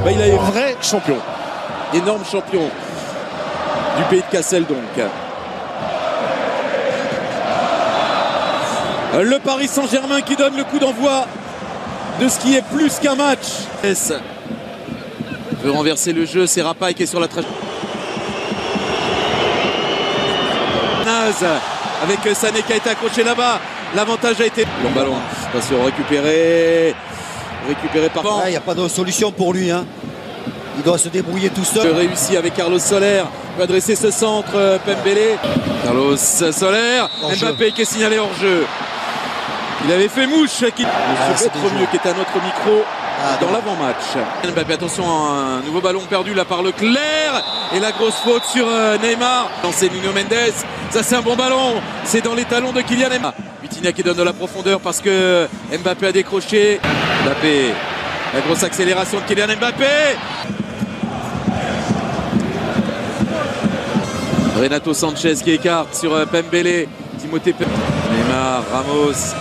Bah, il a Un vrai champion. énorme champion du pays de Cassel donc. Le Paris Saint-Germain qui donne le coup d'envoi de ce qui est plus qu'un match. Veut renverser le jeu, c'est Rapaille qui est sur la trajectoire. Naz avec Sané qui a été accroché là-bas. L'avantage a été. Long ballon, attention, récupéré par Van. Il n'y a pas de solution pour lui. Hein. Il doit se débrouiller tout seul. Réussi avec Carlos Soler. Va adresser ce centre, Pembele. Carlos Soler. Mbappé qui est signalé hors jeu. Il avait fait mouche qui peut-être mieux, qui est à notre micro dans l'avant-match. Mbappé, attention, un nouveau ballon perdu là par Leclerc. Et la grosse faute sur Neymar. C'est Nuno Mendes. Ça c'est un bon ballon. C'est dans les talons de Kylian Mbappé. Vitinha qui donne de la profondeur parce que Mbappé a décroché. Mbappé. La grosse accélération de Kylian Mbappé. Renato Sanchez qui écarte sur Pembele. Timothée Pembele. Neymar, Ramos.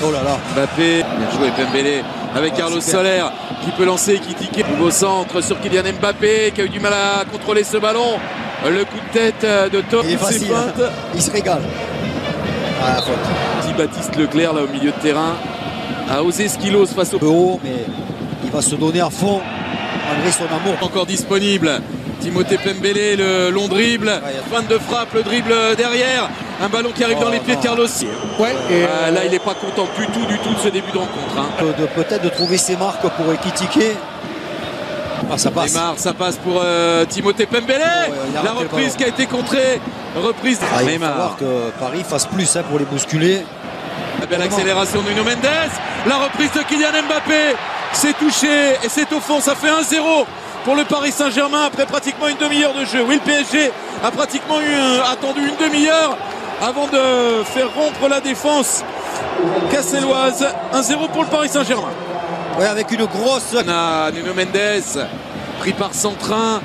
Oh là là. Mbappé. Bien joué Pembele. Avec Carlos Soler qui peut lancer, qui tique. Nouveau centre sur Kylian Mbappé qui a eu du mal à contrôler ce ballon. Le coup de tête de Tom. Il est facile. Hein. Il se régale. Ah, Petit Baptiste Leclerc là au milieu de terrain a osé ce qu'il ose face au haut, mais il va se donner à fond malgré son amour. Encore disponible Timothée Pembele, le long dribble, fin de frappe, le dribble derrière, un ballon qui arrive dans les pieds de Carlos. Ouais, et là il n'est pas content du tout de ce début de rencontre. Hein. Peut-être de trouver ses marques pour équitiquer. Ah, ça passe. Neymar, ça passe pour Timothée Pembele. La reprise qui a été contrée. Reprise. Il va falloir que Paris fasse plus hein, pour les bousculer. La belle accélération de Nuno Mendes. La reprise de Kylian Mbappé. C'est touché et c'est au fond. Ça fait 1-0 pour le Paris Saint-Germain après pratiquement une demi-heure de jeu. Oui, le PSG a pratiquement attendu une demi-heure avant de faire rompre la défense casselloise. 1-0 pour le Paris Saint-Germain. Oui, avec une grosse. Nuno Mendes pris par Centrin.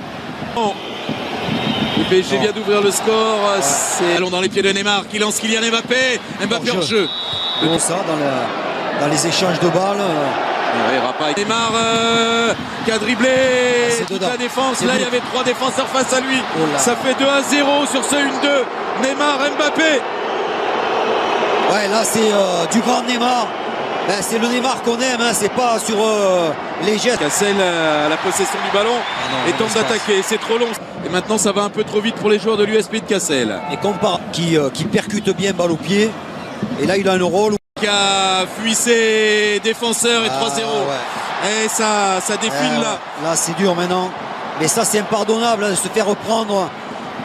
Le PSG vient d'ouvrir le score. C'est allons dans les pieds de Neymar qui lance Kylian Mbappé. Mbappé en jeu. Bon, ça dans les échanges de balles. Rapaille. Neymar qui a dribblé toute la défense. Là, il y avait 3 défenseurs face à lui. Ça fait 2-0 sur ce 1-2. Neymar, Mbappé. Ouais, là, c'est du grand Neymar. Ben, c'est le Neymar qu'on aime, hein. C'est pas sur les gestes. Cassel à la possession du ballon et tente d'attaquer. C'est trop long. Et maintenant, ça va un peu trop vite pour les joueurs de l'USP de Cassel. Et compare qui percute bien balle au pied. Et là, il a un rôle. Qui a fui ses défenseurs et 3-0. Ouais. Et ça défile là. Là, c'est dur maintenant. Mais ça, c'est impardonnable hein, de se faire reprendre.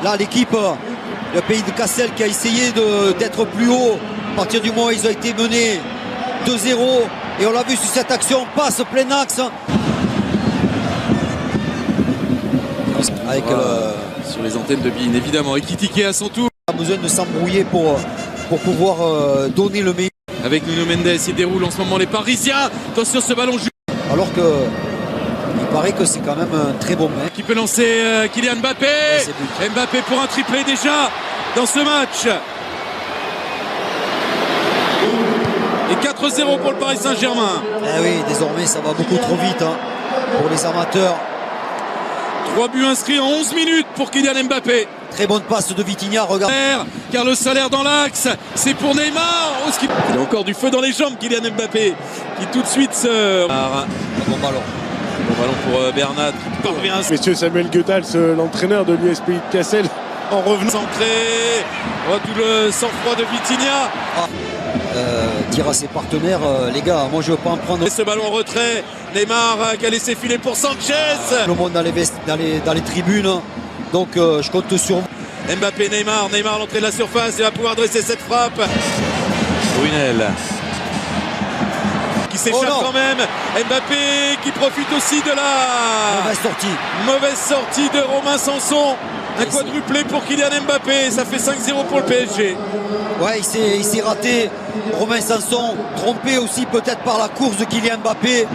Là, l'équipe, le pays de Cassel qui a essayé d'être plus haut. À partir du moment où ils ont été menés 2-0. Et on l'a vu sur cette action, passe plein axe. Avec sur les antennes de BeIN évidemment. Ekitike à son tour. Il a besoin de s'embrouiller pour pouvoir donner le meilleur. Avec Nuno Mendes, il déroule en ce moment les Parisiens. Attention ce ballon juste. Alors que il paraît que c'est quand même un très bon mec. Qui peut lancer Kylian Mbappé. Mbappé pour un triplé déjà dans ce match. Et 4-0 pour le Paris Saint-Germain. Eh oui, désormais ça va beaucoup trop vite hein, pour les amateurs. 3 buts inscrits en 11 minutes pour Kylian Mbappé. Très bonne passe de Vitinha, regarde. Carlos Soler dans l'axe, c'est pour Neymar. Il a encore du feu dans les jambes, Kylian Mbappé, qui tout de suite se... Bon ballon. Bon ballon pour Bernat, qui parvient. Messieurs, Samuel Goethals, l'entraîneur de l'USP de Cassel, en revenant. Centré, tout le sang-froid de Vitinha. Dire à ses partenaires, les gars, moi je veux pas en prendre. Et ce ballon en retrait, Neymar qui a laissé filer pour Sanchez. Le monde dans les tribunes, donc je compte sur vous. Mbappé, Neymar à l'entrée de la surface, il va pouvoir dresser cette frappe. Brunel qui s'échappe quand même. Mbappé qui profite aussi de la mauvaise sortie de Romain Sanson. Un quadruplé pour Kylian Mbappé, ça fait 5-0 pour le PSG. Ouais, il s'est raté. Romain Sanson, trompé aussi peut-être par la course de Kylian Mbappé,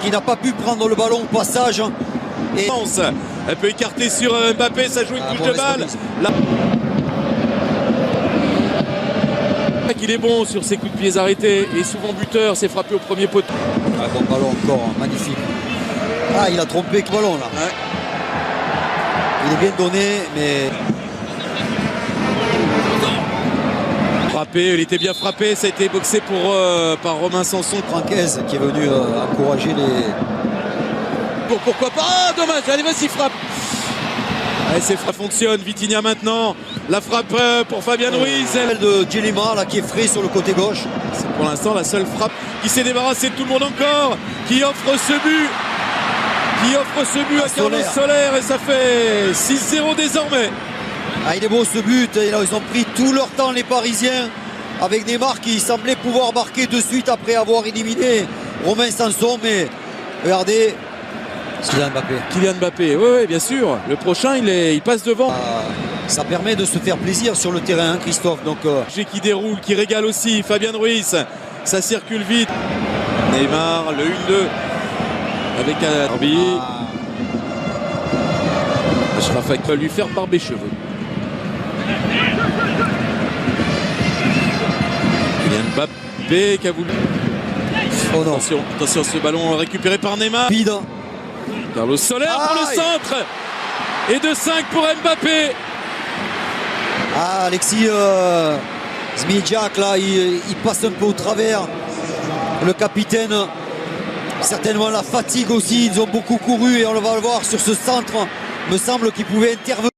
qui n'a pas pu prendre le ballon au passage. Et elle peut écarter sur Mbappé, ça joue une touche de balle. Il est bon sur ses coups de pied arrêtés et souvent buteur, c'est frappé au premier poteau. Bon ballon encore, magnifique. Ah, il a trompé le ballon là. Ouais. Il est bien donné, mais Frappé, il était bien frappé, ça a été boxé par Romain Sanson. Francaise qui est venu encourager les. Bon, pourquoi pas? Ah, dommage, allez vas-y frappe. Allez, c'est frappe fonctionne, Vitinha maintenant. La frappe pour Fabien Ruiz. Celle de Djelima là qui est frais sur le côté gauche. C'est pour l'instant la seule frappe qui s'est débarrassée de tout le monde encore, qui offre ce but. À Carlos Soler, et ça fait 6-0 désormais. Ah, il est beau ce but, ils ont pris tout leur temps les Parisiens avec Neymar qui semblait pouvoir marquer de suite après avoir éliminé Romain Sanson, mais regardez Kylian Mbappé, oui, bien sûr. Le prochain, il passe devant. Ça permet de se faire plaisir sur le terrain, hein, Christophe. Donc, Qui déroule, qui régale aussi, Fabien Ruiz. Ça circule vite. Neymar, le 1-2 avec un arbitre. Achraf Hakimi va lui faire barber cheveux. Kylian Mbappé qui a voulu. Oh non. Attention, ce ballon récupéré par Neymar. Vide. Carlos Soler pour le centre. Et de 5 pour Mbappé. Ah, Alexis Zmijak là, il passe un peu au travers. Le capitaine, certainement la fatigue aussi. Ils ont beaucoup couru et on va le voir sur ce centre. Me semble qu'il pouvait intervenir.